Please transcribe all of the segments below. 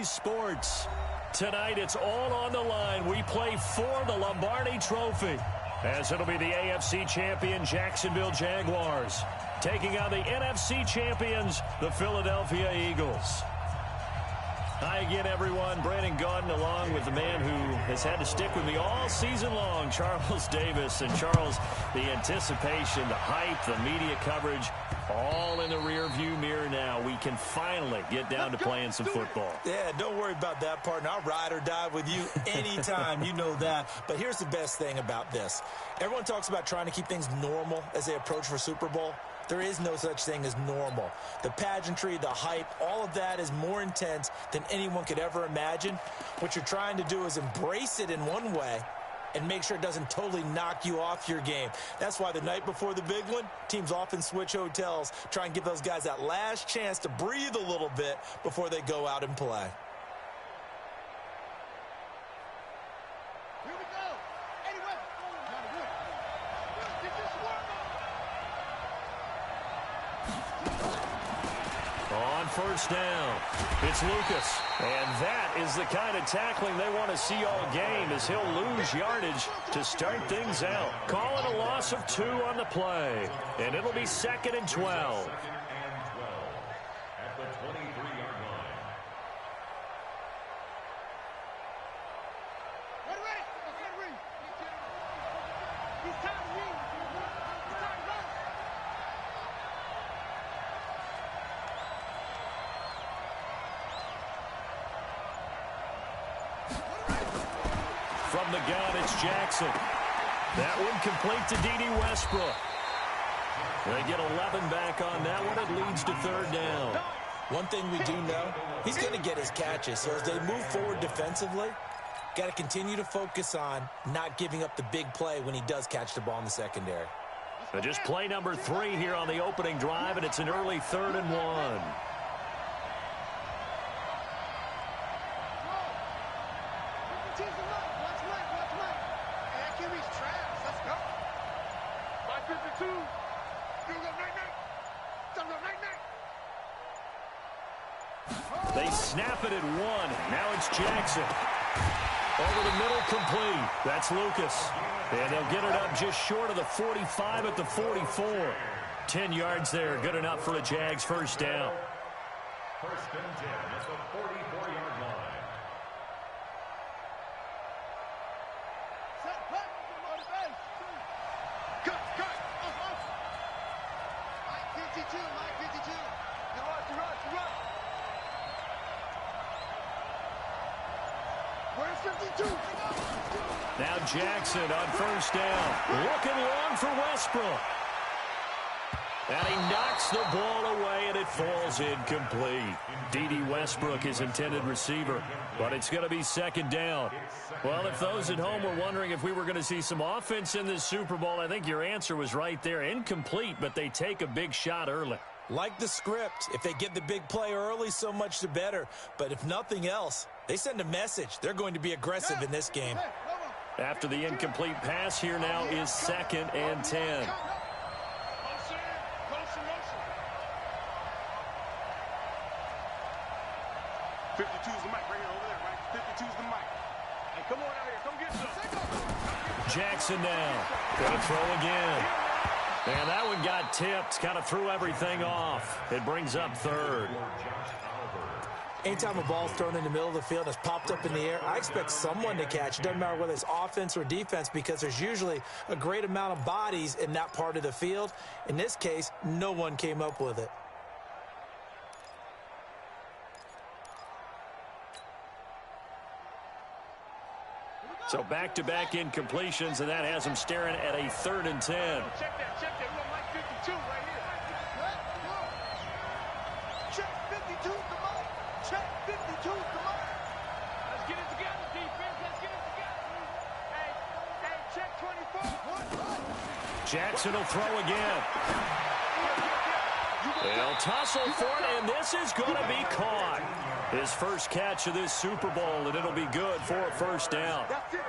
Philly sports. Tonight, it's all on the line. We play for the Lombardi Trophy, as it'll be the AFC champion Jacksonville Jaguars taking on the NFC champions, the Philadelphia Eagles. Hi again, everyone. Brandon Gaudin along with the man who has had to stick with me all season long, Charles Davis. And Charles, the anticipation, the hype, the media coverage, all in the rear-view mirror now. We can finally get down to playing some football. Yeah, don't worry about that, partner. I'll ride or die with you anytime. You know that. But here's the best thing about this. Everyone talks about trying to keep things normal as they approach for Super Bowl. There is no such thing as normal. The pageantry, the hype, all of that is more intense than anyone could ever imagine. What you're trying to do is embrace it in one way and make sure it doesn't totally knock you off your game. That's why the night before the big one, teams often switch hotels, try and give those guys that last chance to breathe a little bit before they go out and play. Here we go. Anyway. On first down, it's Lucas. And that is the kind of tackling they want to see all game, as he'll lose yardage to start things out. Calling a loss of 2 on the play. And it'll be 2nd and 12. At the 23-yard line. Ready. He's time to read. He's time to run. From the gun, it's Jackson. That one complete to D.D. Westbrook. They get 11 back on that one. It leads to 3rd down. One thing we do know, he's going to get his catches. So as they move forward defensively, got to continue to focus on not giving up the big play when he does catch the ball in the secondary. So just play number 3 here on the opening drive, and it's an early 3rd and 1. They snap it at 1. Now it's Jackson. Over the middle, complete. That's Lucas. And they'll get it up just short of the 45 at the 44. 10 yards there. Good enough for a Jags first down. First and 10 at the 44-yard line. Set, cut. On the base. Cut. Mike 52. To run. Where's 52? Now Jackson on first down. Looking long for Westbrook. And he knocks the ball away, and it falls incomplete. D.D. Westbrook, his intended receiver. But it's going to be 2nd down. Well, if those at home were wondering if we were going to see some offense in this Super Bowl, I think your answer was right there. Incomplete, but they take a big shot early. Like the script, if they get the big play early, so much the better. But if nothing else, they send a message. They're going to be aggressive in this game. After the incomplete pass, here now is 2nd and 10. Jackson now. Going to throw again. And that one got tipped. Kind of threw everything off. It brings up 3rd. Anytime a ball's thrown in the middle of the field and it's popped up in the air, I expect someone to catch. It doesn't matter whether it's offense or defense, because there's usually a great amount of bodies in that part of the field. In this case, no one came up with it. So back-to-back incompletions, and that has them staring at a 3rd and 10. Check that. We got Mike 52 right here. Check 52 to Mike. Check 52 to Mike. Let's get it together, defense. Let's get it together. Hey, check 24. Jackson will throw again. They'll tussle for it, and this is going to be caught. His first catch of this Super Bowl, and it'll be good for a first down.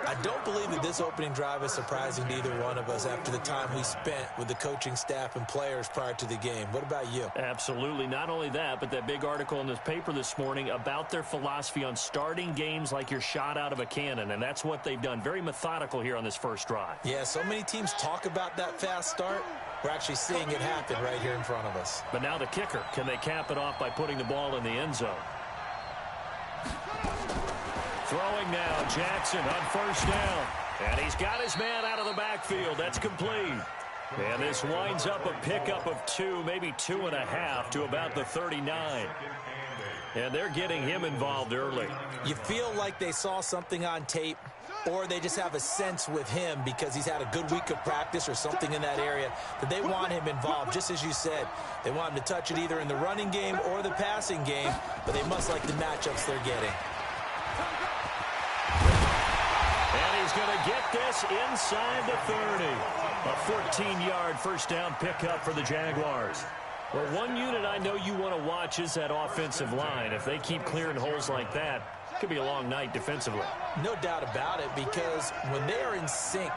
I don't believe that this opening drive is surprising to either one of us after the time we spent with the coaching staff and players prior to the game. What about you? Absolutely. Not only that, but that big article in this paper this morning about their philosophy on starting games like you're shot out of a cannon, and that's what they've done. Very methodical here on this first drive. Yeah, so many teams talk about that fast start. We're actually seeing it happen right here in front of us. But now the kicker. Can they cap it off by putting the ball in the end zone? Throwing now, Jackson on first down. And he's got his man out of the backfield. That's complete. And this winds up a pickup of 2, maybe 2.5 to about the 39. And they're getting him involved early. You feel like they saw something on tape, or they just have a sense with him because he's had a good week of practice or something in that area that they want him involved. Just as you said, they want him to touch it either in the running game or the passing game, but they must like the matchups they're getting. And he's going to get this inside the 30. A 14-yard first down pickup for the Jaguars. Well, one unit I know you want to watch is that offensive line. If they keep clearing holes like that, it could be a long night defensively. No doubt about it, because when they are in sync,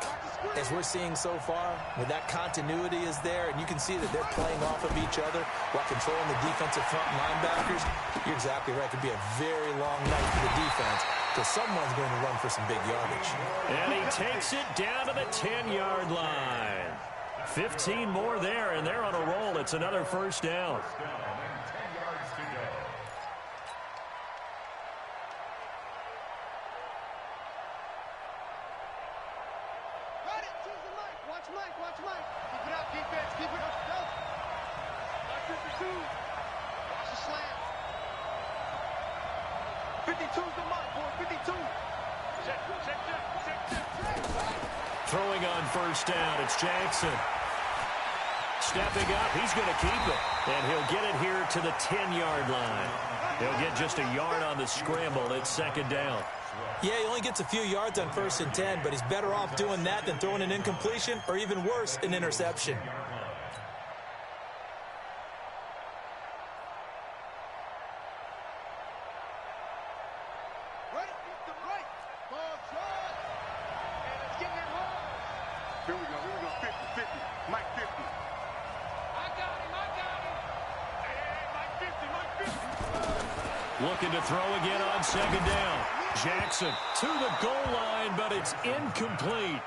as we're seeing so far, when that continuity is there, and you can see that they're playing off of each other while controlling the defensive front linebackers, you're exactly right. It could be a very long night for the defense because someone's going to run for some big yardage. And he takes it down to the 10-yard line. 15 more there, and they're on a roll. It's another first down. Watch Mike. Keep it up, defense. Keep it up. Go. Mike 52. Watch the slant. 52's the mark, boy. 52. Check. Throwing on first down, it's Jackson. Stepping up, he's going to keep it. And he'll get it here to the 10-yard line. He'll get just a yard on the scramble. It's second down. Yeah, he only gets a few yards on 1st and 10, but he's better off doing that than throwing an incompletion or even worse, an interception. Right, the right. Ball shot. And it's getting it home. Here we go. 50. Mike 50. I got him. Hey, Mike 50. Looking to throw again on second down. Jackson to the goal line, but it's incomplete.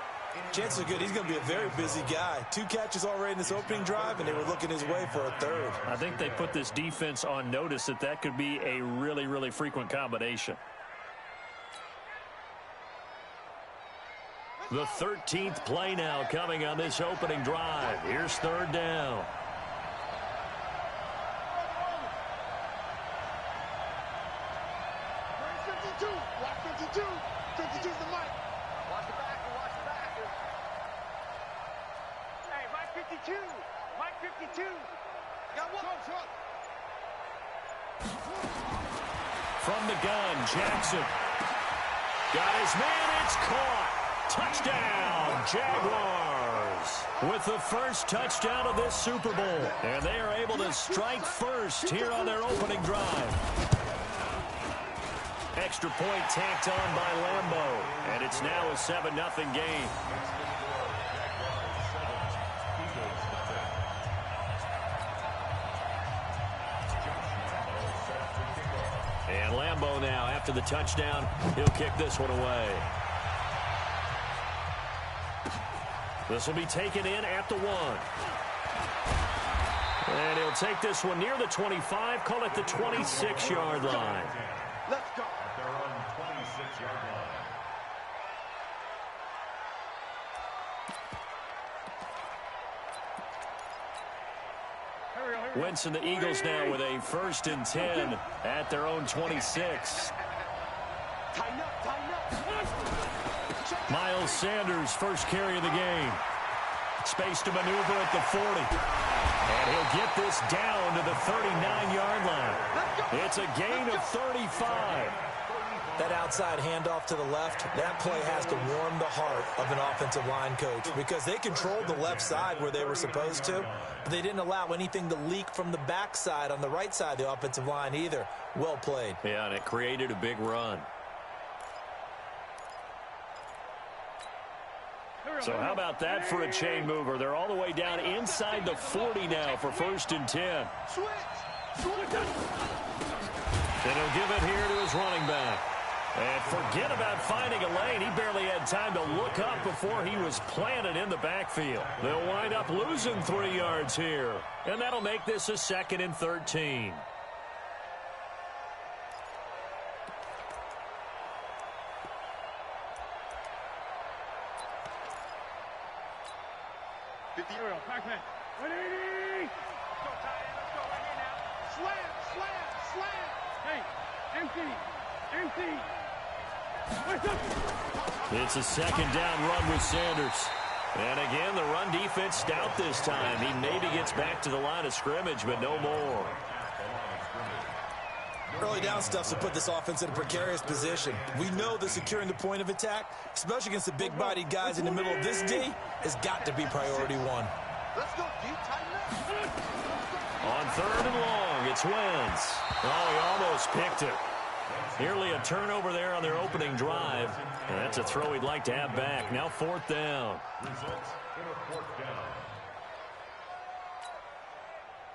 Chances are good. He's going to be a very busy guy. 2 catches already in this opening drive, and they were looking his way for a third. I think they put this defense on notice that could be a really, really frequent combination. The 13th play now coming on this opening drive. Here's third down. Watch 52. 52's the mic. Watch the backer. Hey, Mike 52. Mike 52. Got one. Short. From the gun, Jackson. Got his man, it's caught. Touchdown, Jaguars. With the first touchdown of this Super Bowl. And they are able to strike first here on their opening drive. Extra point tacked on by Lambeau. And it's now a 7-0 game. And Lambeau now, after the touchdown, he'll kick this one away. This will be taken in at the 1. And he'll take this one near the 25, call it the 26-yard line. Let's go. They're on 26-yard line. Wentz and the Eagles now with a 1st and 10 at their own 26. Tighten up. Miles Sanders, first carry of the game. Space to maneuver at the 40. And he'll get this down to the 39-yard line. It's a gain of 35. That outside handoff to the left, that play has to warm the heart of an offensive line coach because they controlled the left side where they were supposed to, but they didn't allow anything to leak from the backside on the right side of the offensive line either. Well played. Yeah, and it created a big run. So how about that for a chain mover? They're all the way down inside the 40 now for 1st and 10. And he'll give it here to his running back. And forget about finding a lane. He barely had time to look up before he was planted in the backfield. They'll wind up losing 3 yards here. And that'll make this a 2nd and 13. It's a 2nd down run with Sanders. And again, the run defense stout this time. He maybe gets back to the line of scrimmage, but no more. Early down stuff's to put this offense in a precarious position. We know that securing the point of attack, especially against the big-bodied guys in the middle of this D, has got to be priority 1. Let's go deep, tighten up. On 3rd and long, it's Wentz. Oh, he almost picked it. Nearly a turnover there on their opening drive. And that's a throw he'd like to have back. Now 4th down.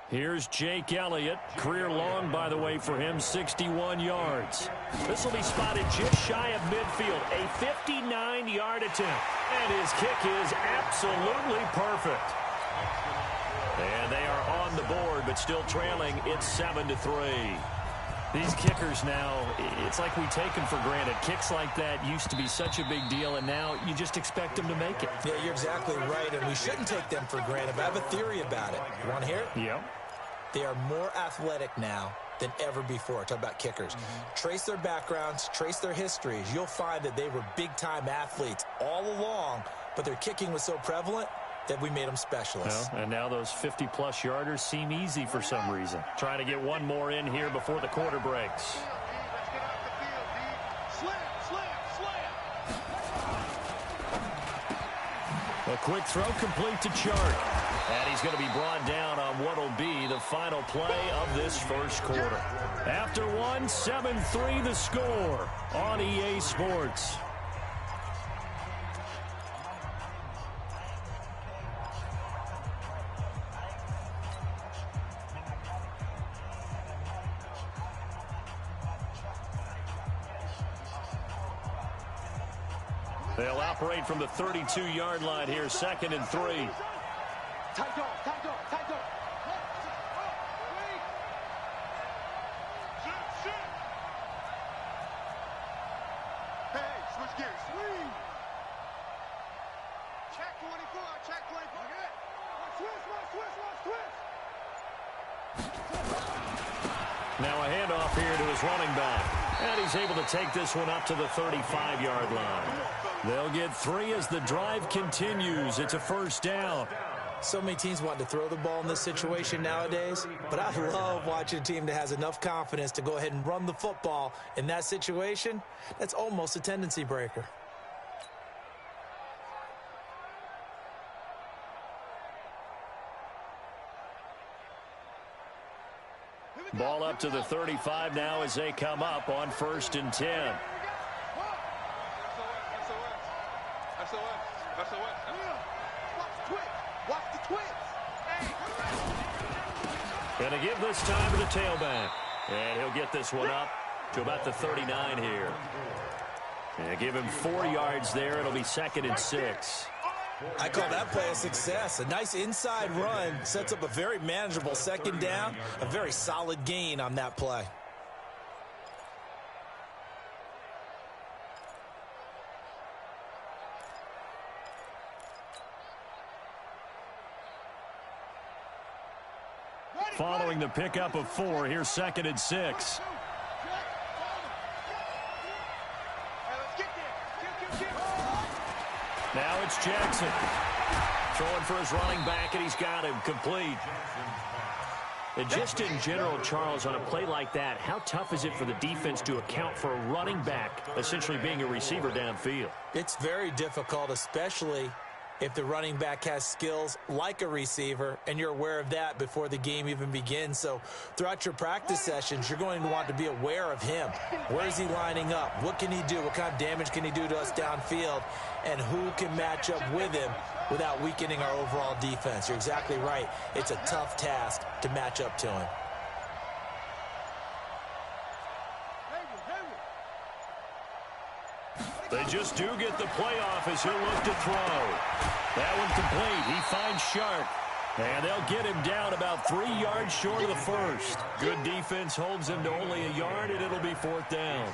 Here's Jake Elliott. Career long, by the way, for him, 61 yards. This will be spotted just shy of midfield. A 59-yard attempt. And his kick is absolutely perfect. And they are on the board, but still trailing. It's 7-3. These kickers now, it's like we take them for granted. Kicks like that used to be such a big deal, and now you just expect them to make it. Yeah, you're exactly right, and we shouldn't take them for granted, but I have a theory about it. You want to hear it? Yep. They are more athletic now than ever before. Talk about kickers. Trace their backgrounds, trace their histories. You'll find that they were big-time athletes all along, but their kicking was so prevalent that we made them specialists. Well, and now those 50-plus yarders seem easy for some reason. Trying to get one more in here before the quarter breaks. A quick throw complete to Chart. And he's going to be brought down on what will be the final play of this first quarter. After one, 7-3 the score on EA Sports. They'll operate from the 32-yard line here, 2nd and 3. Tight dog, tight dog, tight dog. Hey, switch gears. Swing. Check 24, check 24. Switch. Now a handoff here to his running back. And he's able to take this one up to the 35-yard line. They'll get 3 as the drive continues. It's a 1st down. So many teams want to throw the ball in this situation nowadays, but I love watching a team that has enough confidence to go ahead and run the football in that situation. That's almost a tendency breaker. Ball up to the 35 now as they come up on 1st and 10. Gonna give this time to the tailback. And he'll get this one up to about the 39 here. And give him 4 yards there. It'll be 2nd and 6. I call that play a success. A nice inside run sets up a very manageable 2nd down. A very solid gain on that play. Following the pickup of 4, here's 2nd and 6. Now it's Jackson. Throwing for his running back, and he's got him complete. And just in general, Charles, on a play like that, how tough is it for the defense to account for a running back essentially being a receiver downfield? It's very difficult, especially if the running back has skills like a receiver, and you're aware of that before the game even begins. So throughout your practice sessions, you're going to want to be aware of him. Where is he lining up? What can he do? What kind of damage can he do to us downfield? And who can match up with him without weakening our overall defense? You're exactly right. It's a tough task to match up to him. They just do get the playoff as he'll look to throw. That one complete. He finds Shark. And they'll get him down about 3 yards short of the first. Good defense holds him to only a yard, and it'll be 4th down.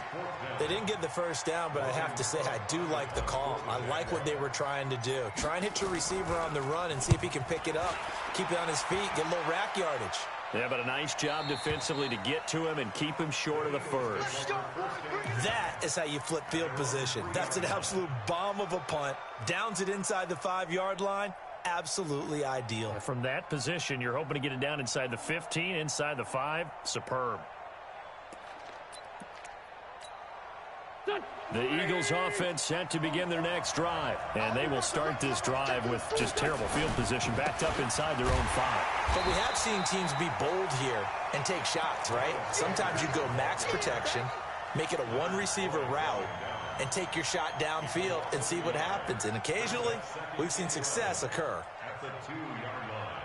They didn't get the first down, but I have to say I do like the call. I like what they were trying to do. Try and hit your receiver on the run and see if he can pick it up. Keep it on his feet, get a little rack yardage. Yeah, but a nice job defensively to get to him and keep him short of the first. That is how you flip field position. That's an absolute bomb of a punt. Downs it inside the 5-yard line. Absolutely ideal. From that position, you're hoping to get it down inside the 15, inside the 5. Superb. The Eagles offense set to begin their next drive. And they will start this drive with just terrible field position backed up inside their own 5. But we have seen teams be bold here and take shots, right? Sometimes you go max protection, make it a one-receiver route, and take your shot downfield and see what happens. And occasionally, we've seen success occur. At the 2-yard line.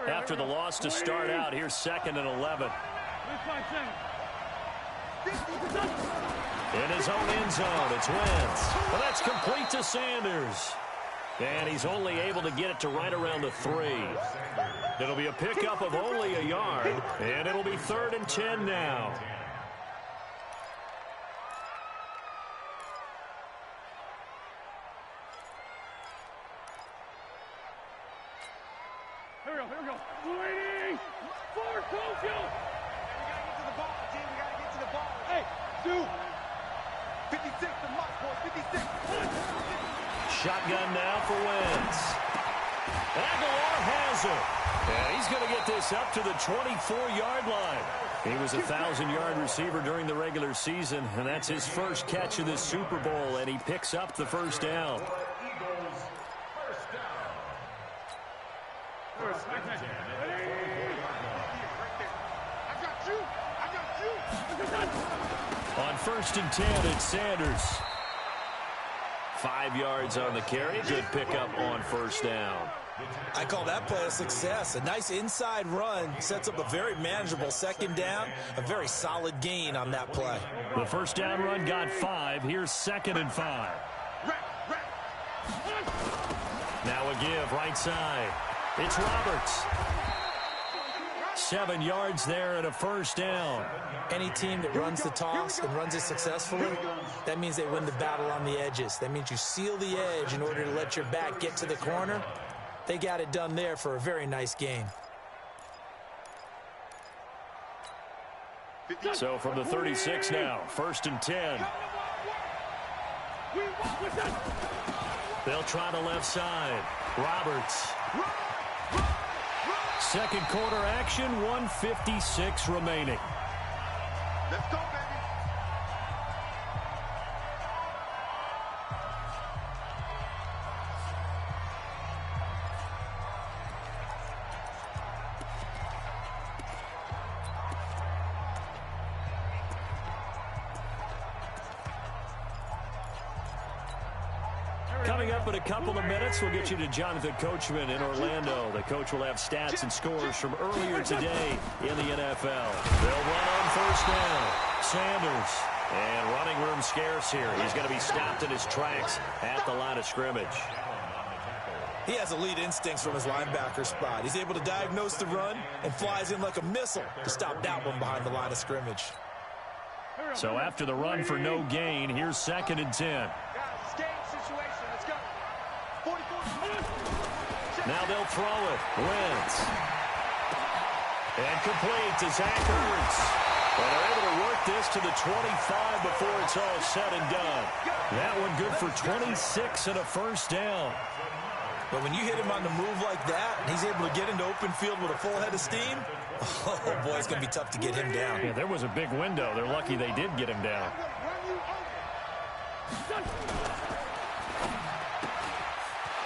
After the loss to start out, here's 2nd and 11. In his own end zone, it's Wentz. Well, that's complete to Sanders. And he's only able to get it to right around the 3. It'll be a pickup of only a yard, and it'll be 3rd and 10 now. Here we go. Waiting for Tokyo. We gotta get to the ball, team. We gotta get to the ball. Hey, dude. 56 to Mike, boy. 56. Shotgun now for Wentz. Aguilar has it. And he's going to get this up to the 24-yard line. He was a 1,000-yard receiver during the regular season, and that's his first catch of this Super Bowl, and he picks up the first down. Eagles, first down. On 1st and 10, it's Sanders. 5 yards on the carry. Good pickup on first down. I call that play a success. A nice inside run sets up a very manageable 2nd down. A very solid gain on that play. The first down run got 5. Here's 2nd and 5. Now a give right side. It's Roberts. 7 yards there and a first down. Any team that runs the toss and runs it successfully, that means they win the battle on the edges. That means you seal the edge in order to let your back get to the corner. They got it done there for a very nice gain. So from the 36 now, 1st and 10. They'll try the left side. Roberts. 2nd quarter action, 1:56 remaining. Let's go, baby. Coming up in a couple of minutes, we'll get you to Jonathan Coachman in Orlando. The coach will have stats and scores from earlier today in the NFL. They'll run on first down. Sanders. And running room scarce here. He's going to be stopped in his tracks at the line of scrimmage. He has elite instincts from his linebacker spot. He's able to diagnose the run and flies in like a missile to stop that one behind the line of scrimmage. So after the run for no gain, here's 2nd and 10. Now they'll throw it. Wentz. And complete to Zach Ertz. Well, they're able to work this to the 25 before it's all said and done. That one good for 26 and a first down. But when you hit him on the move like that, and he's able to get into open field with a full head of steam, oh, boy, it's going to be tough to get him down. Yeah, there was a big window. They're lucky they did get him down.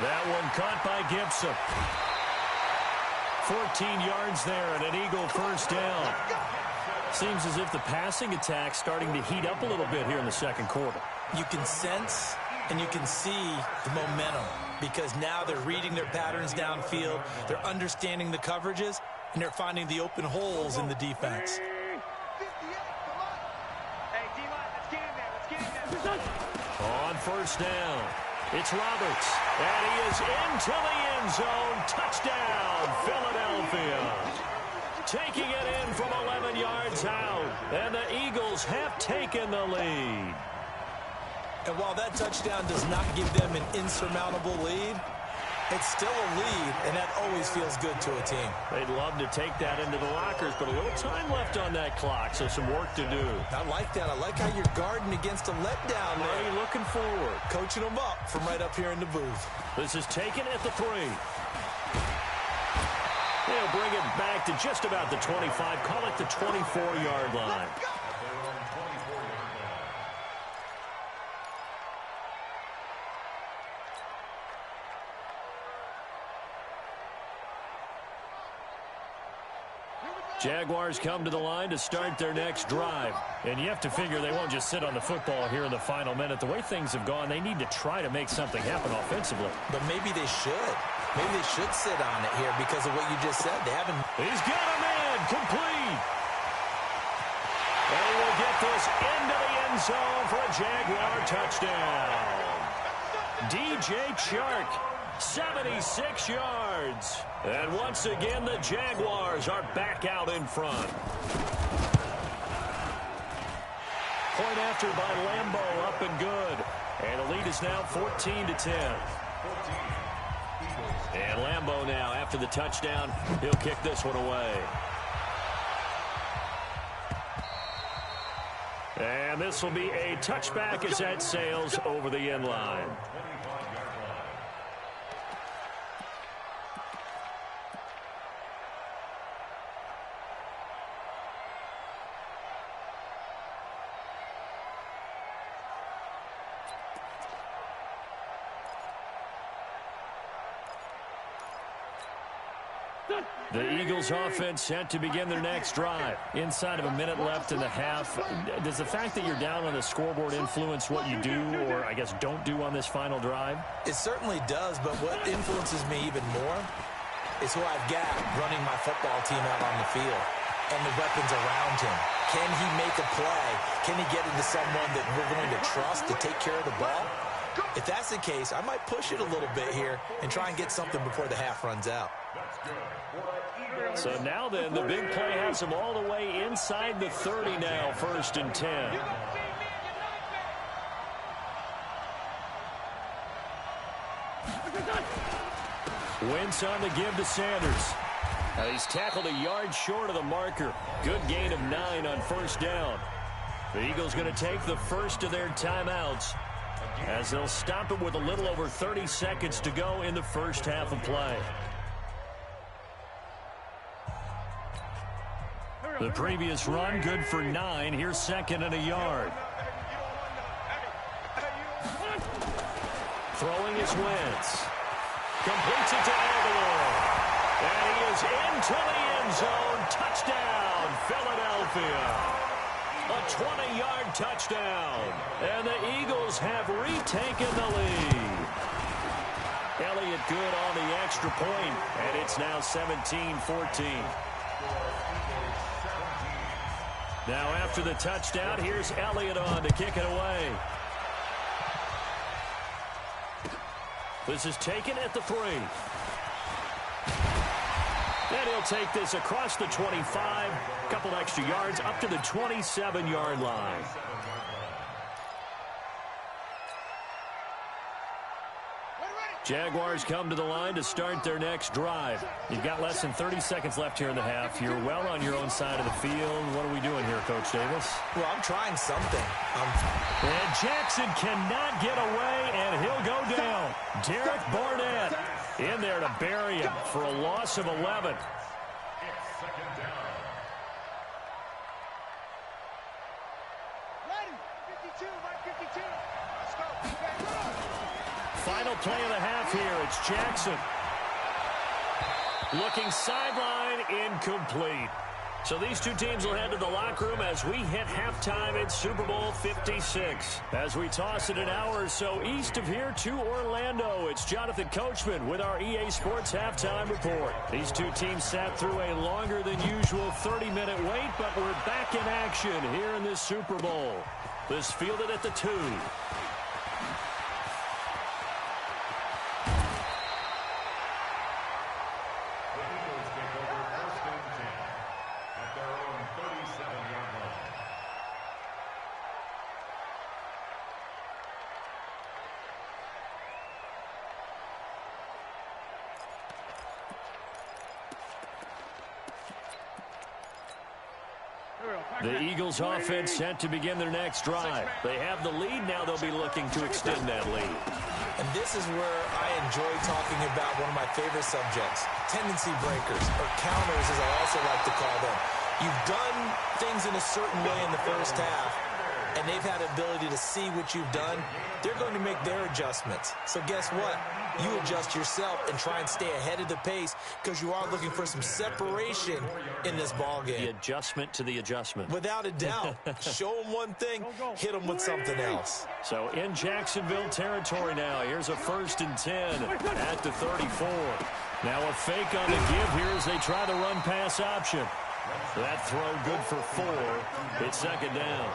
That one caught by Gibson. 14 yards there and an Eagle first down. Seems as if the passing attack's starting to heat up a little bit here in the second quarter. You can sense and you can see the momentum because now they're reading their patterns downfield, they're understanding the coverages, and they're finding the open holes in the defense. On first down, it's Roberts, and he is into the end zone. Touchdown, Philadelphia. Taking it in from 11 yards out, and the Eagles have taken the lead. And while that touchdown does not give them an insurmountable lead, it's still a lead, and that always feels good to a team. They'd love to take that into the lockers, but a little time left on that clock, so some work to do. I like that. I like how you're guarding against a letdown there. Already looking forward. Coaching them up from right up here in the booth. This is taken at the 3. They'll bring it back to just about the 25. Call it the 24-yard line. Jaguars come to the line to start their next drive. And you have to figure they won't just sit on the football here in the final minute. The way things have gone, they need to try to make something happen offensively. But maybe they should. Maybe they should sit on it here because of what you just said. They haven't. He's got a man complete. And he will get this into the end zone for a Jaguar touchdown. DJ Chark, 76 yards. And once again, the Jaguars are back out in front. Point after by Lambeau, up and good. And the lead is now 14-10. And Lambeau now, after the touchdown, he'll kick this one away. And this will be a touchback as that sails over the end line. The Eagles offense set to begin their next drive. Inside of a minute left in the half. Does the fact that you're down on the scoreboard influence what you do or, I guess, don't do on this final drive? It certainly does, but what influences me even more is who I've got running my football team out on the field and the weapons around him. Can he make a play? Can he get into someone that we're going to trust to take care of the ball? If that's the case, I might push it a little bit here and try and get something before the half runs out. So now then, the big play has him all the way inside the 30 now, 1st and 10. Wentz on the give to Sanders. Now he's tackled a yard short of the marker. Good gain of 9 on first down. The Eagles going to take the first of their timeouts as they'll stop it with a little over 30 seconds to go in the first half of play. The previous run, good for 9. Here's 2nd and a yard. Throwing is Wentz. Completes it to Aguilar. And he is into the end zone. Touchdown, Philadelphia. A 20-yard touchdown. And the Eagles have retaken the lead. Elliott good on the extra point, and it's now 17-14. Now after the touchdown, here's Elliott on to kick it away. This is taken at the 3. And he'll take this across the 25, a couple extra yards up to the 27-yard line. Jaguars come to the line to start their next drive. You've got less than 30 seconds left here in the half. You're well on your own side of the field. What are we doing here, Coach Davis? Well, I'm trying something. And Jackson cannot get away, and he'll go down. Derek Barnett in there to bury him for a loss of 11. Final play of the half here. It's Jackson. Looking sideline, incomplete. So these two teams will head to the locker room as we hit halftime in Super Bowl 56. As we toss it an hour or so east of here to Orlando, it's Jonathan Coachman with our EA Sports Halftime Report. These two teams sat through a longer than usual 30-minute wait, but we're back in action here in this Super Bowl. This fielded at the 2. The Eagles offense set to begin their next drive. They have the lead. Now they'll be looking to extend that lead. And this is where I enjoy talking about one of my favorite subjects, tendency breakers, or counters as I also like to call them. You've done things in a certain way in the first half, and they've had the ability to see what you've done. They're going to make their adjustments. So guess what? You adjust yourself and try and stay ahead of the pace because you are looking for some separation in this ballgame. The adjustment to the adjustment. Without a doubt. Show them one thing, hit them with something else. So in Jacksonville territory now. Here's a 1st and 10 at the 34. Now a fake on the give here as they try the run-pass option. That throw good for 4. It's 2nd down.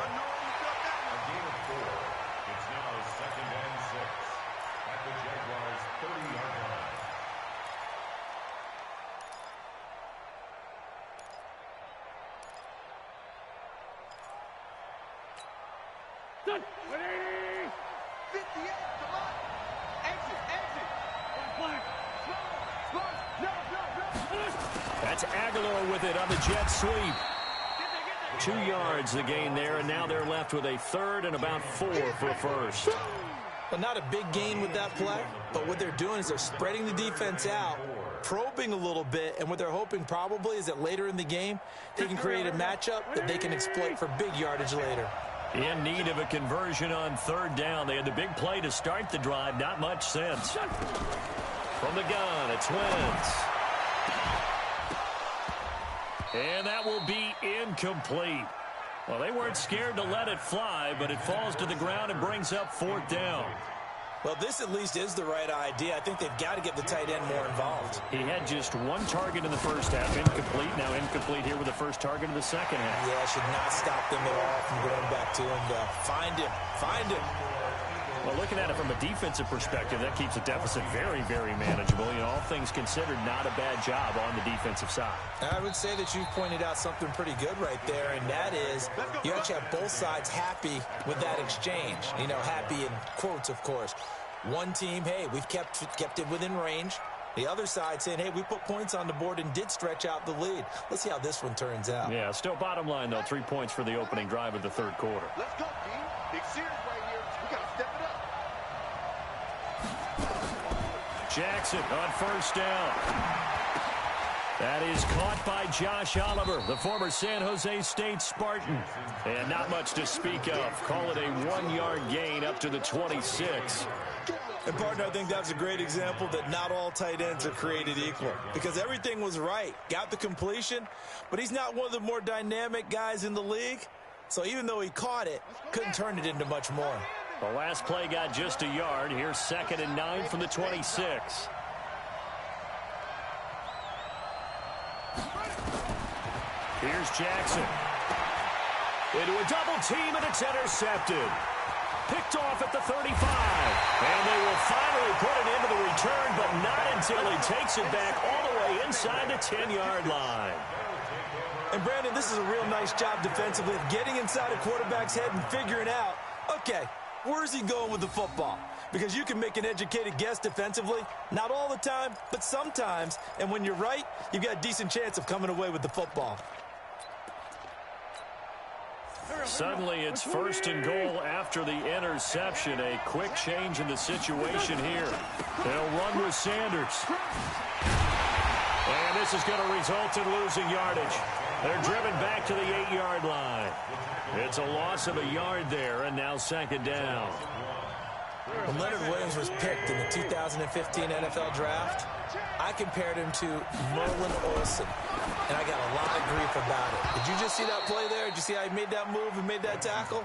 That's Aguilar with it on the jet sweep. 2 yards the gain there, and now they're left with a 3rd and about 4 for a first. Well, not a big gain with that play, but what they're doing is they're spreading the defense out, probing a little bit, and what they're hoping probably is that later in the game, they can create a matchup that they can exploit for big yardage later. In need of a conversion on 3rd down. They had the big play to start the drive. Not much sense. From the gun, it's Wentz. And that will be incomplete. Well, they weren't scared to let it fly, but it falls to the ground and brings up 4th down. Well, this at least is the right idea. I think they've got to get the tight end more involved. He had just 1 target in the first half, incomplete. Now incomplete here with the first target of the second half. Yeah, should not stop them at all from going back to him. Find him. Find him. Well, looking at it from a defensive perspective, that keeps the deficit very, very manageable. You know, all things considered, not a bad job on the defensive side. I would say that you've pointed out something pretty good right there, and that is you actually have both sides happy with that exchange. You know, happy in quotes, of course. One team, hey, we've kept it within range. The other side saying, hey, we put points on the board and did stretch out the lead. Let's see how this one turns out. Yeah, still bottom line, though, 3 points for the opening drive of the 3rd quarter. Let's go, team. Big series right here. We got to step it up. Jackson on 1st down. That is caught by Josh Oliver, the former San Jose State Spartan. And not much to speak of. Call it a 1-yard gain up to the 26. And, partner, I think that's a great example that not all tight ends are created equal because everything was right. Got the completion, but he's not one of the more dynamic guys in the league. So even though he caught it, couldn't turn it into much more. The last play got just a yard. Here's 2nd and 9 from the 26. Here's Jackson. Into a double team, and it's intercepted. Picked off at the 35. And they will finally put it into the return, but not until he takes it back all the way inside the 10-yard line. And, Brandon, this is a real nice job defensively of getting inside a quarterback's head and figuring out, okay, where is he going with the football? because you can make an educated guess defensively. Not all the time, but sometimes. And when you're right, you've got a decent chance of coming away with the football. Suddenly, it's 1st and goal after the interception. A quick change in the situation here. They'll run with Sanders. And this is going to result in losing yardage. They're driven back to the 8-yard line. It's a loss of a yard there, and now 2nd down. When Leonard Williams was picked in the 2015 NFL Draft, I compared him to Merlin Olsen, and I got a lot of grief about it. Did you just see that play there? Did you see how he made that move and made that tackle?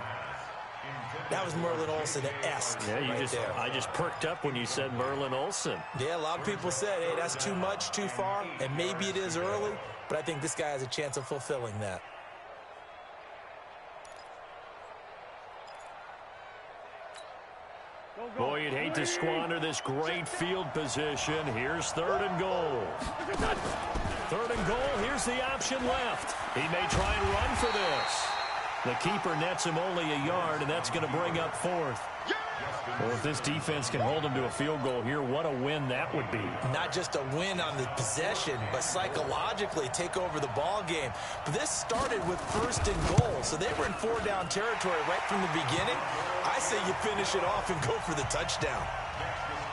That was Merlin Olsen-esque. Yeah, I just perked up when you said Merlin Olsen. Yeah, a lot of people said, hey, that's too much, too far, and maybe it is early, but I think this guy has a chance of fulfilling that. Boy, you'd hate to squander this great field position. Here's 3rd and goal. 3rd and goal, here's the option left. He may try and run for this. The keeper nets him only a yard, and that's going to bring up 4th. Well, if this defense can hold him to a field goal here, what a win that would be. Not just a win on the possession, but psychologically take over the ball game. But this started with 1st and goal, so they were in 4-down territory right from the beginning. I say you finish it off and go for the touchdown.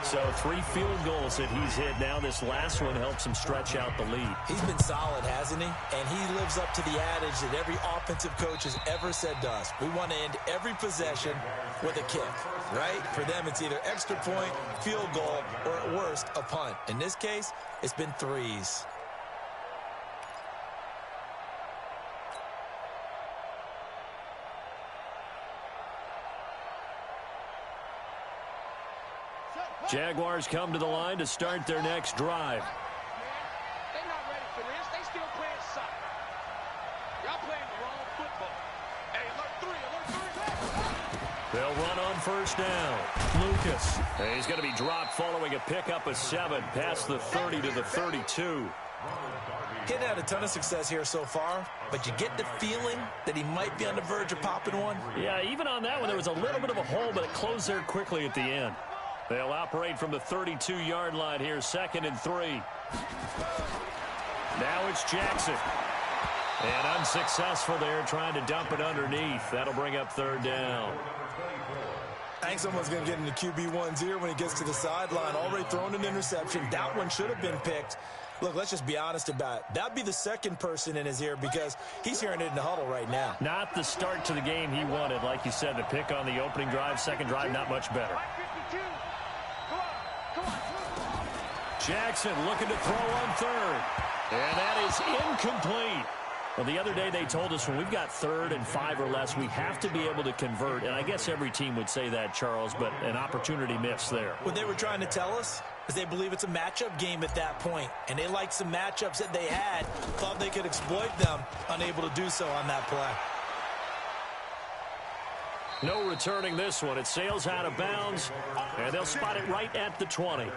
So 3 field goals that he's hit now. This last one helps him stretch out the lead. He's been solid, hasn't he? And he lives up to the adage that every offensive coach has ever said to us. We want to end every possession with a kick, right? For them, it's either extra point, field goal, or at worst, a punt. In this case, it's been 3s. Jaguars come to the line to start their next drive. They're not ready for this. They still playing soccer. Y'all playing the wrong football. Hey, alert 3, alert 3. They'll run on 1st down. Lucas. And he's going to be dropped following a pickup of 7 past the 30 to the 32. He hadn't had a ton of success here so far, but you get the feeling that he might be on the verge of popping one. Yeah, even on that one, there was a little bit of a hole, but it closed there quickly at the end. They'll operate from the 32-yard line here, 2nd and 3. Now it's Jackson. And unsuccessful there, trying to dump it underneath. That'll bring up 3rd down. I think someone's going to get into QB1's ear when he gets to the sideline. Already thrown an interception. That one should have been picked. Look, let's just be honest about it. That'd be the 2nd person in his ear because he's hearing it in the huddle right now. Not the start to the game he wanted. Like you said, the pick on the opening drive, 2nd drive, not much better. Jackson looking to throw on 3rd. And that is incomplete. Well, the other day they told us when we've got 3rd and 5 or less, we have to be able to convert. And I guess every team would say that, Charles, but an opportunity missed there. What they were trying to tell us is they believe it's a matchup game at that point. And they liked some matchups that they had, thought they could exploit them, unable to do so on that play. No returning this one. It sails out of bounds, and they'll spot it right at the 20.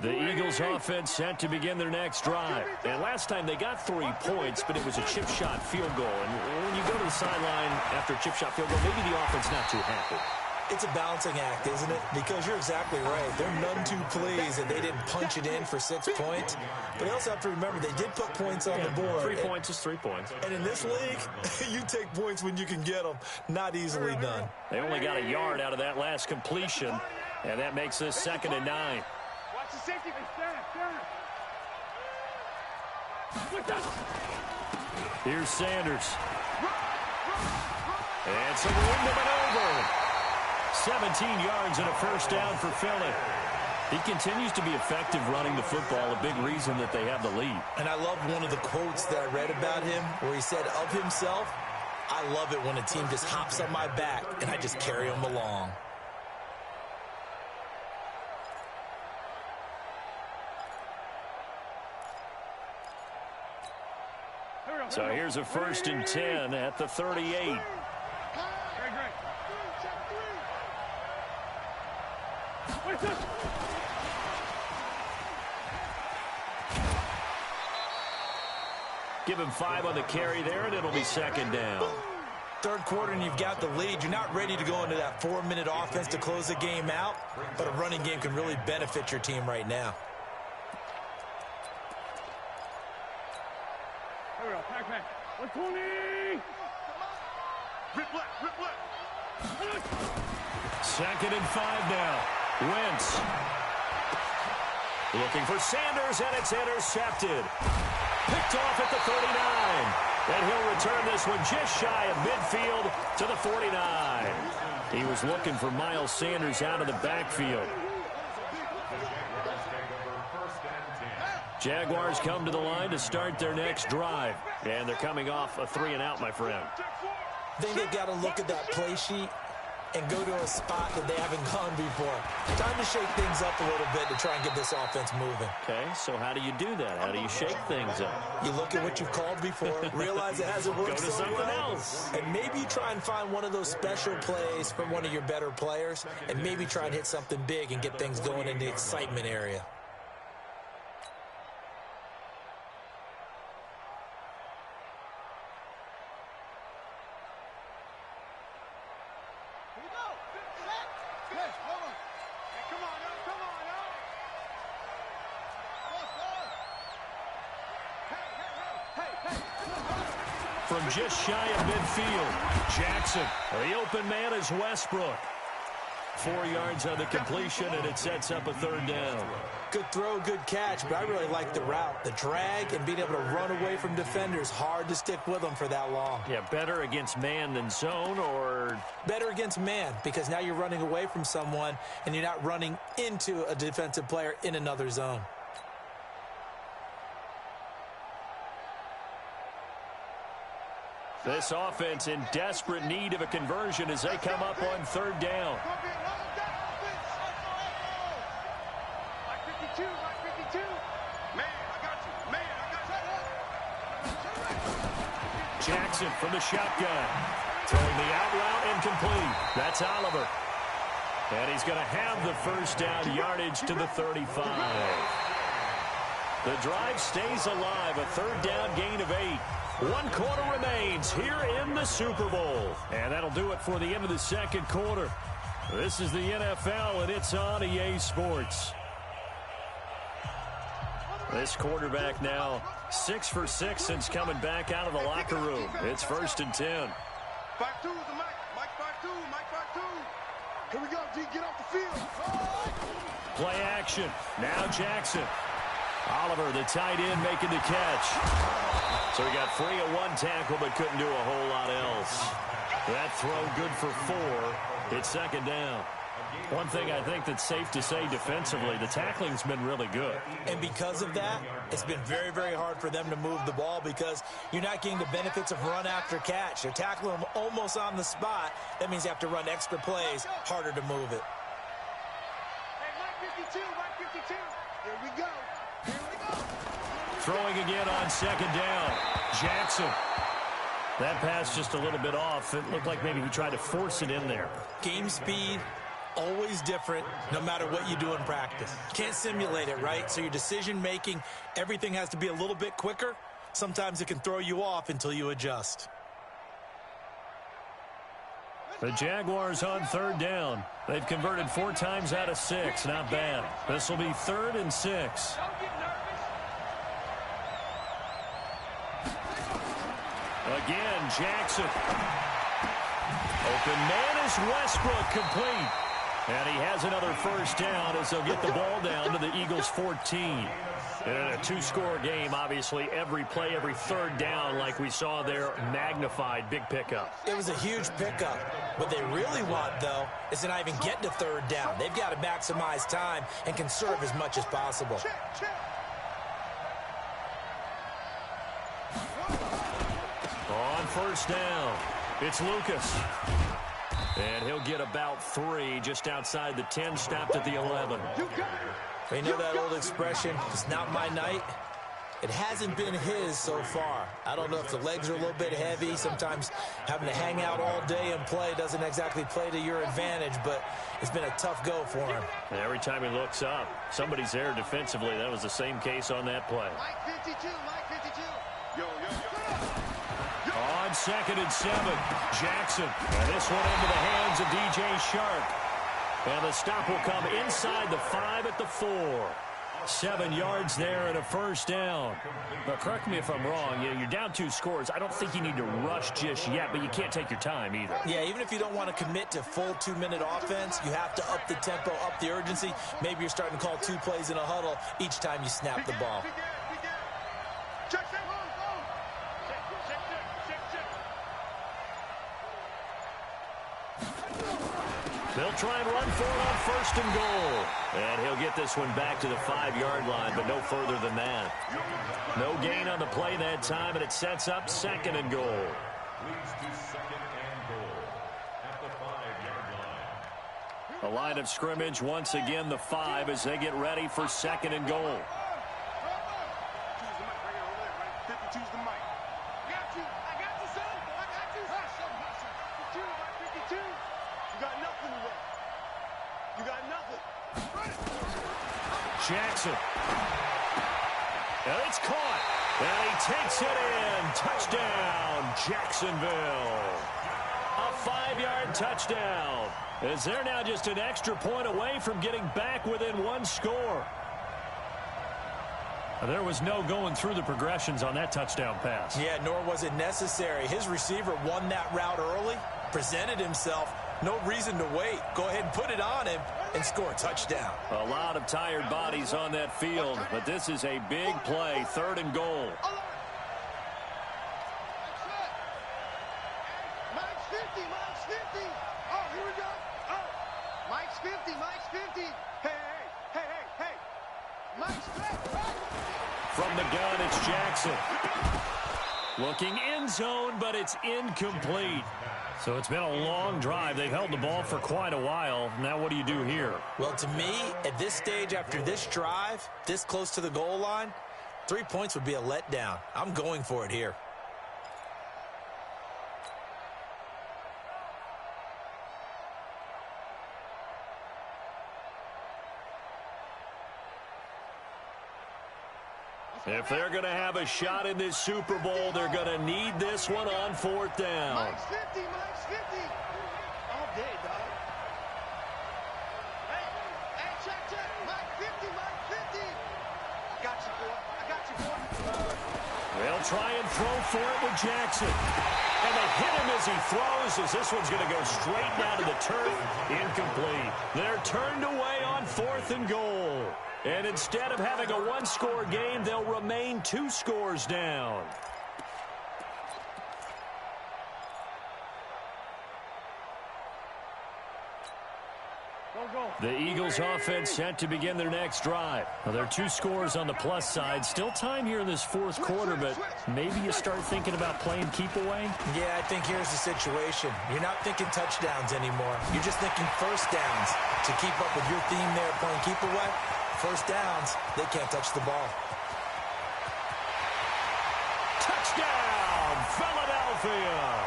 The Eagles offense set to begin their next drive. And last time they got 3 points, but it was a chip shot field goal. And when you go to the sideline after a chip shot field goal, maybe the offense not too happy. It's a balancing act, isn't it? Because you're exactly right. They're none too pleased that they didn't punch it in for 6 points. But they also have to remember they did put points on the board. 3 points is 3 points. And in this league, you take points when you can get them. Not easily done. They only got a yard out of that last completion, and that makes this 2nd and 9. Watch the safety. Here's Sanders. And some room to maneuver. 17 yards and a 1st down for Philly. He continues to be effective running the football, a big reason that they have the lead. And I love one of the quotes that I read about him where he said of himself, I love it when a team just hops on my back and I just carry them along. So here's a 1st and 10 at the 38. Give him 5 on the carry there, and it'll be 2nd down. Third quarter and you've got the lead. You're not ready to go into that 4-minute offense to close the game out, but a running game can really benefit your team right now. Here we go, pack. 120! Rip left. 2nd and 5 now. Wentz. Looking for Sanders, and it's intercepted. Picked off at the 39. And he'll return this one just shy of midfield to the 49. He was looking for Miles Sanders out of the backfield. Jaguars come to the line to start their next drive. And they're coming off a 3-and-out, my friend. I think they've got to look at that play sheet and go to a spot that they haven't gone before. Time to shake things up a little bit to try and get this offense moving. Okay, so how do you do that? How do you shake things up? You look at what you've called before, realize it hasn't worked Go to so something well, else. and maybe try and find one of those special plays from one of your better players, and maybe try and hit something big and get things going in the excitement area. From just shy of midfield, Jackson. The open man is Westbrook. 4 yards on the completion, and it sets up a 3rd down. Good throw, good catch, but I really like the route. The drag and being able to run away from defenders, hard to stick with them for that long. Yeah, better against man than zone, or? Better against man, because now you're running away from someone, and you're not running into a defensive player in another zone. This offense in desperate need of a conversion as they come up on 3rd down. Jackson from the shotgun. Throwing the out route incomplete. That's Oliver. And he's going to have the 1st down, yardage to the 35. The drive stays alive. A 3rd down gain of 8. 1 quarter remains here in the Super Bowl. And that'll do it for the end of the 2nd quarter. This is the NFL, and it's on EA Sports. This quarterback now 6 for 6 since coming back out of the locker room. It's 1st and 10. 5-2 is the Mike. Mike 5-2. Mike 5-2. Here we go, D. Get off the field. Play action. Now Jackson. Oliver, the tight end, making the catch. So he got free of 1 tackle, but couldn't do a whole lot else. That throw good for 4. It's 2nd down. One thing I think that's safe to say defensively, the tackling's been really good. And because of that, it's been very, very hard for them to move the ball because you're not getting the benefits of run after catch. They're tackling them almost on the spot. That means you have to run extra plays, harder to move it. Hey, Mike 52, Mike 52. Here we go. Throwing again on 2nd down. Jackson. That pass just a little bit off. It looked like maybe he tried to force it in there. Game speed, always different, no matter what you do in practice. Can't simulate it, right? So your decision-making, everything has to be a little bit quicker. Sometimes it can throw you off until you adjust. The Jaguars on 3rd down. They've converted 4 times out of 6. Not bad. This will be 3rd and 6. Again, Jackson. Open man is Westbrook, complete. And he has another 1st down as they'll get the ball down to the Eagles' 14. And in a 2-score game, obviously, every play, every 3rd down, like we saw there, magnified, big pickup. It was a huge pickup. What they really want, though, is to not even get to 3rd down. They've got to maximize time and conserve as much as possible. On 1st down, it's Lucas. And he'll get about 3 just outside the 10, stopped at the 11. We know that old expression, it's not my night. It hasn't been his so far. I don't know if the legs are a little bit heavy. Sometimes having to hang out all day and play doesn't exactly play to your advantage, but it's been a tough go for him. And every time he looks up, somebody's there defensively. That was the same case on that play. Mike 52, Mike 52. Yo. On 2nd and 7, Jackson. And this one into the hands of DJ Shark. And the stop will come inside the 5 at the 4. 7 yards there and a first down. But correct me if I'm wrong. You're down 2 scores. I don't think you need to rush just yet, but you can't take your time either. Yeah, even if you don't want to commit to full 2-minute offense, you have to up the tempo, up the urgency. Maybe you're starting to call 2 plays in a huddle each time you snap the ball. Check. They'll try and run for it on 1st and goal. And he'll get this one back to the 5-yard line, but no further than that. No gain on the play that time, and it sets up 2nd and goal. Leads to 2nd and goal at the 5-yard line. A line of scrimmage, once again the 5 as they get ready for 2nd and goal. Choose the mic. I got you, son. I got you. 52. You got nothing left. You got nothing. Jackson. And it's caught. And he takes it in. Touchdown, Jacksonville. A 5-yard touchdown. As they're now just an extra point away from getting back within 1 score. There was no going through the progressions on that touchdown pass. Yeah, nor was it necessary. His receiver won that route early, presented himself. No reason to wait. Go ahead and put it on him and score a touchdown. A lot of tired bodies on that field, but this is a big play, 3rd and goal. Mike's 50. Oh, here we go. Oh, Mike's 50. Hey. Mike's 50. From the gun, it's Jackson. Looking end zone, but it's incomplete. So it's been a long drive. They've held the ball for quite a while. Now what do you do here? Well, to me, at this stage, after this drive, this close to the goal line, 3 points would be a letdown. I'm going for it here. If they're going to have a shot in this Super Bowl, they're going to need this one on 4th down. Mike's 50. All day, dog. Hey, check. Mike 50. I got you, boy. They'll try and throw for it with Jackson. And they hit him as he throws, as this one's going to go straight down to the turf. Incomplete. They're turned away on 4th and goal. And instead of having a 1-score game, they'll remain 2 scores down. The Eagles offense set to begin their next drive. Well, there are 2 scores on the plus side. Still time here in this 4th quarter, but maybe you start thinking about playing keep away? Yeah, I think here's the situation. You're not thinking touchdowns anymore. You're just thinking first downs. To keep up with your theme there, playing keep away, first downs, they can't touch the ball. Touchdown, Philadelphia!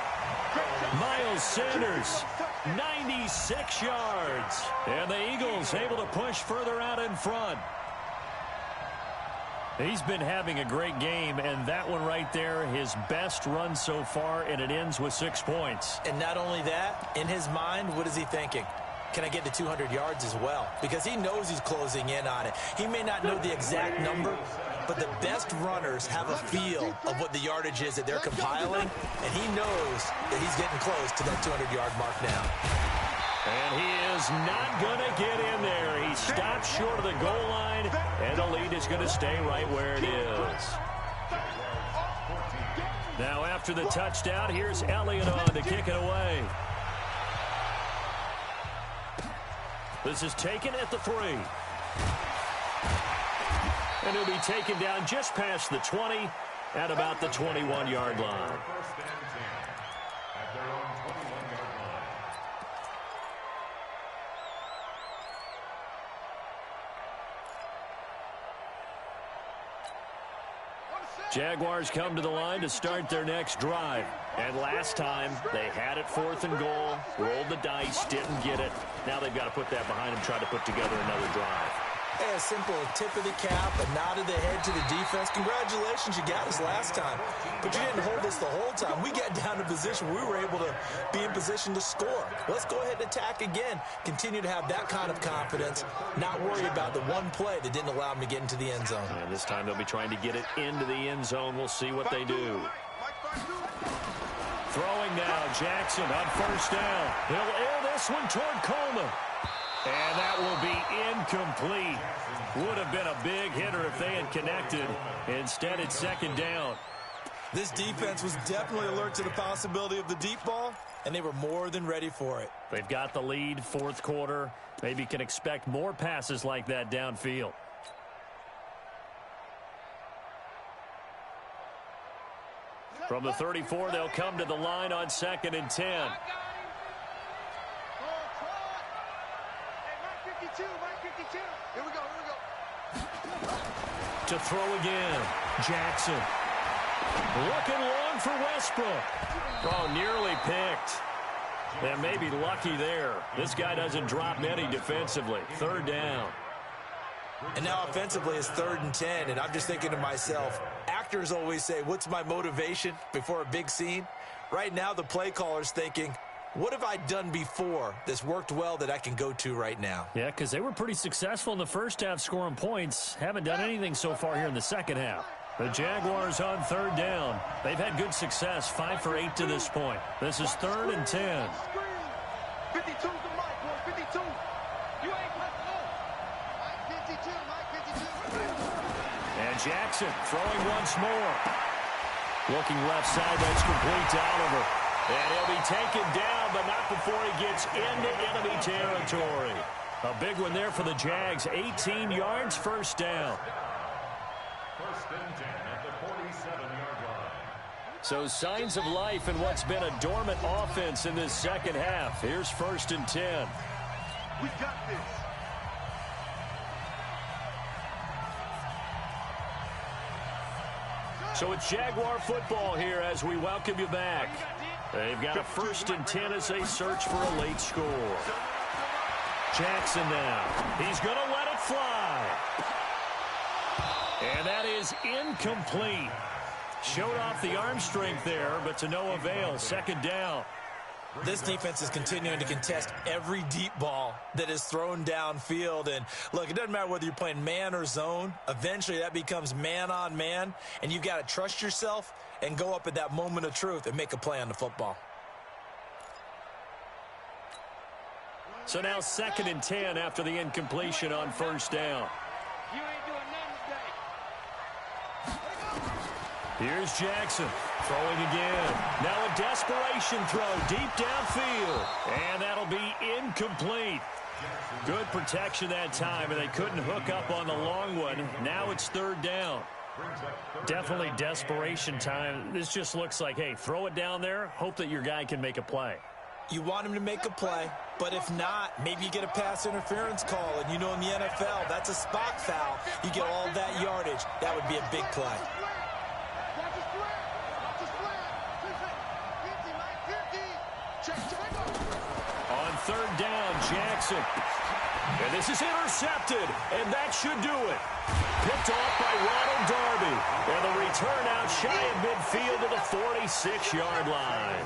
Miles Sanders, 96 yards. And the Eagles able to push further out in front. He's been having a great game, and that one right there, his best run so far, and it ends with 6 points. And not only that, in his mind, what is he thinking? Can I get to 200 yards as well? Because he knows he's closing in on it. He may not know the exact number, but the best runners have a feel of what the yardage is that they're compiling, and he knows that he's getting close to that 200-yard mark now. And he is not going to get in there. He stops short of the goal line, and the lead is going to stay right where it is. Now after the touchdown, here's Elliott on to kick it away. This is taken at the 3. And he'll be taken down just past the 20 at about the 21-yard line. First and 10 at their own 21-yard line. Jaguars come to the line to start their next drive. And last time, they had it 4th and goal, rolled the dice, didn't get it. Now they've got to put that behind them, try to put together another drive. Hey, a simple tip of the cap, a nod of the head to the defense. Congratulations, you got us last time. But you didn't hold us the whole time. We got down to position where we were able to be in position to score. Let's go ahead and attack again. Continue to have that kind of confidence, not worry about the one play that didn't allow them to get into the end zone. And this time they'll be trying to get it into the end zone. We'll see what they do. Throwing now, Jackson on 1st down. He'll air this one toward Coleman. And that will be incomplete. Would have been a big hitter if they had connected. Instead, it's 2nd down. This defense was definitely alert to the possibility of the deep ball, and they were more than ready for it. They've got the lead, 4th quarter. Maybe can expect more passes like that downfield. From the 34, they'll come to the line on 2nd and 10. Here we go. To throw again, Jackson. Looking long for Westbrook. Oh, nearly picked. And maybe lucky there. This guy doesn't drop many defensively. 3rd down. And now offensively it's 3rd and 10, and I'm just thinking to myself, actors always say, what's my motivation before a big scene? Right now the play caller's thinking, what have I done before that's worked well that I can go to right now? Yeah, because they were pretty successful in the first half scoring points. Haven't done anything so far here in the second half. The Jaguars on 3rd down. They've had good success, 5 for 8 to this point. This is 3rd and 10. 52's the mic, boy, 52. You ain't got Mike 52, Mike 52. And Jackson throwing once more. Looking left side, that's complete to Oliver. And he'll be taken down, but not before he gets into enemy territory. A big one there for the Jags. 18 yards, 1st down. 1st and 10 at the 47-yard line. So signs of life in what's been a dormant offense in this second half. Here's 1st and 10. We got this. So it's Jaguar football here as we welcome you back. They've got a 1st and 10 as they search for a late score. Jackson now. He's going to let it fly. And that is incomplete. Showed off the arm strength there, but to no avail. 2nd down. This defense is continuing to contest every deep ball that is thrown downfield. And, look, it doesn't matter whether you're playing man or zone. Eventually, that becomes man-on-man, and you've got to trust yourself and go up at that moment of truth and make a play on the football. So now 2nd and 10 after the incompletion on 1st down. You ain't doing nothing today. Here's Jackson throwing again. Now a desperation throw deep downfield. And that'll be incomplete. Good protection that time, and they couldn't hook up on the long one. Now it's 3rd down. Definitely desperation time. This just looks like, hey, throw it down there, hope that your guy can make a play. You want him to make a play, but if not, maybe you get a pass interference call, and you know in the NFL, that's a spot foul. You get all that yardage. That would be a big play. On 3rd down, Jackson. And this is intercepted, and that should do it. Picked off by Ronald Darby. And the return out shy of midfield to the 46-yard line.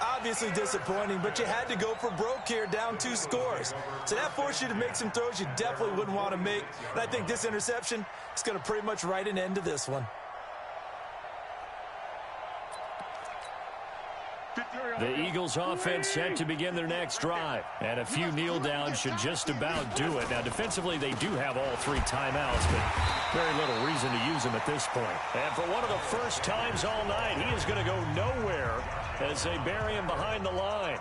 Obviously disappointing, but you had to go for broke here, down 2 scores. So that forced you to make some throws you definitely wouldn't want to make. And I think this interception is going to pretty much write an end to this one. The Eagles offense set to begin their next drive. And a few kneel downs should just about do it. Now, defensively, they do have all 3 timeouts, but very little reason to use them at this point. And for one of the first times all night, he is going to go nowhere as they bury him behind the line.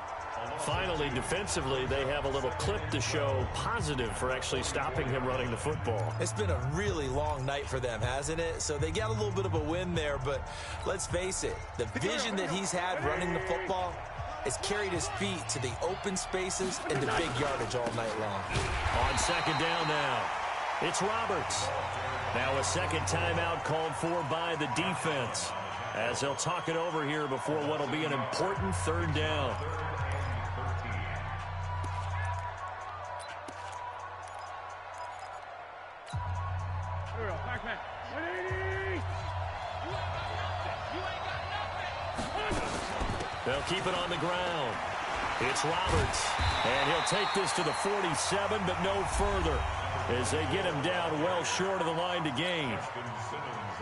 Finally, defensively, they have a little clip to show positive for actually stopping him running the football. It's been a really long night for them, hasn't it? So they got a little bit of a win there, but let's face it, the vision that he's had running the football has carried his feet to the open spaces and the big yardage all night long. On 2nd down now, it's Roberts. Now a second timeout called for by the defense, as they'll talk it over here before what will be an important third down. They'll keep it on the ground. It's Roberts, and he'll take this to the 47, but no further, as they get him down well short of the line to gain.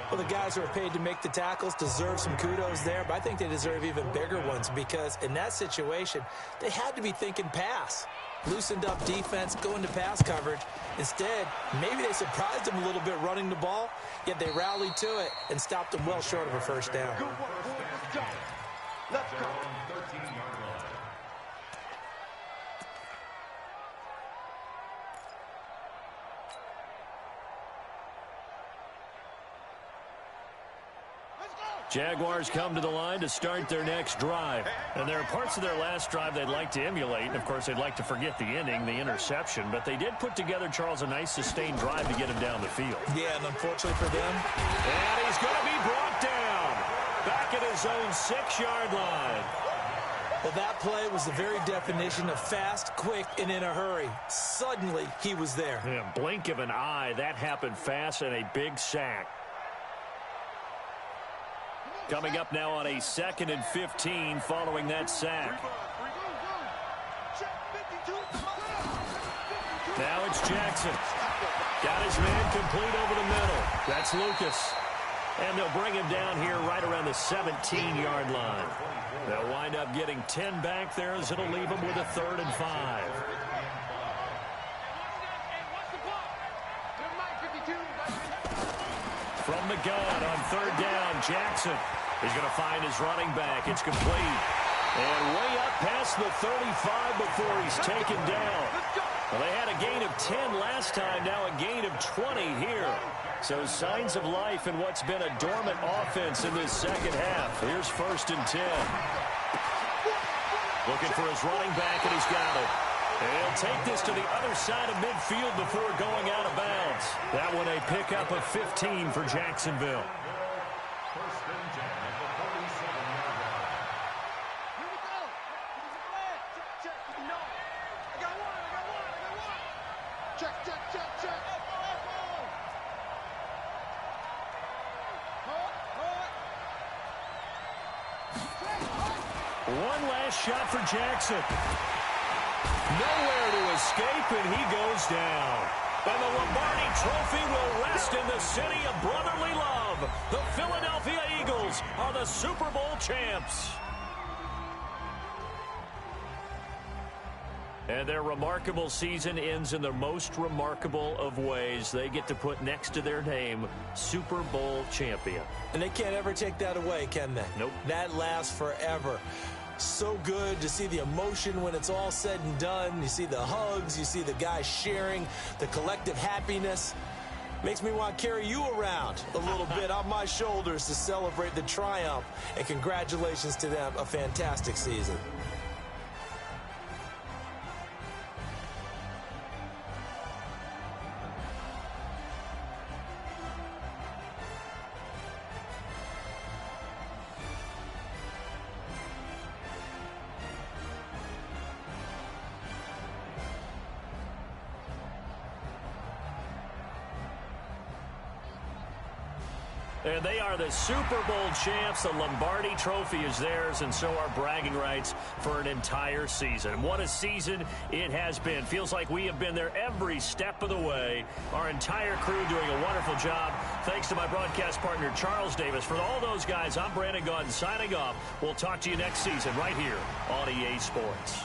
Well, the guys who are paid to make the tackles deserve some kudos there, but I think they deserve even bigger ones because in that situation, they had to be thinking pass. Loosened up defense, going to pass coverage. Instead, maybe they surprised them a little bit running the ball, yet they rallied to it and stopped them well short of a first down. Good work, boys. Let's go. Let's go. 13-yard line. Jaguars come to the line to start their next drive. And there are parts of their last drive they'd like to emulate. And, of course, they'd like to forget the ending, the interception. But they did put together, Charles, a nice sustained drive to get him down the field. Yeah, and unfortunately for them. And he's going to be brought down back at his own 6-yard line. Well, that play was the very definition of fast, quick, and in a hurry. Suddenly, he was there. Yeah, blink of an eye, that happened fast, and a big sack. Coming up now on a 2nd and 15 following that sack. Now it's Jackson. Got his man complete over the middle. That's Lucas. And they'll bring him down here right around the 17-yard line. They'll wind up getting 10 back there as it'll leave them with a 3rd and 5. From the gun on 3rd down, Jackson is going to find his running back. It's complete. And way up past the 35 before he's taken down. Well, they had a gain of 10 last time, now a gain of 20 here. So signs of life in what's been a dormant offense in this second half. Here's 1st and 10. Looking for his running back, and he's got it. And he'll take this to the other side of midfield before going out of bounds. That one a pickup of 15 for Jacksonville. First and 10 at the 47-yard line. Here we go. Check. No. I got one. Check. One last shot for Jackson. Nowhere to escape, and he goes down. And the Lombardi Trophy will rest in the city of brotherly love. The Philadelphia Eagles are the Super Bowl champs. And their remarkable season ends in the most remarkable of ways. They get to put next to their name, Super Bowl champion. And they can't ever take that away, can they? Nope. That lasts forever. So good to see the emotion when it's all said and done. You see the hugs, you see the guys sharing, the collective happiness. Makes me want to carry you around a little bit on my shoulders to celebrate the triumph. And congratulations to them, a fantastic season. And they are the Super Bowl champs. The Lombardi Trophy is theirs, and so are bragging rights for an entire season. What a season it has been. Feels like we have been there every step of the way. Our entire crew doing a wonderful job. Thanks to my broadcast partner, Charles Davis. For all those guys, I'm Brandon Gaudin signing off. We'll talk to you next season right here on EA Sports.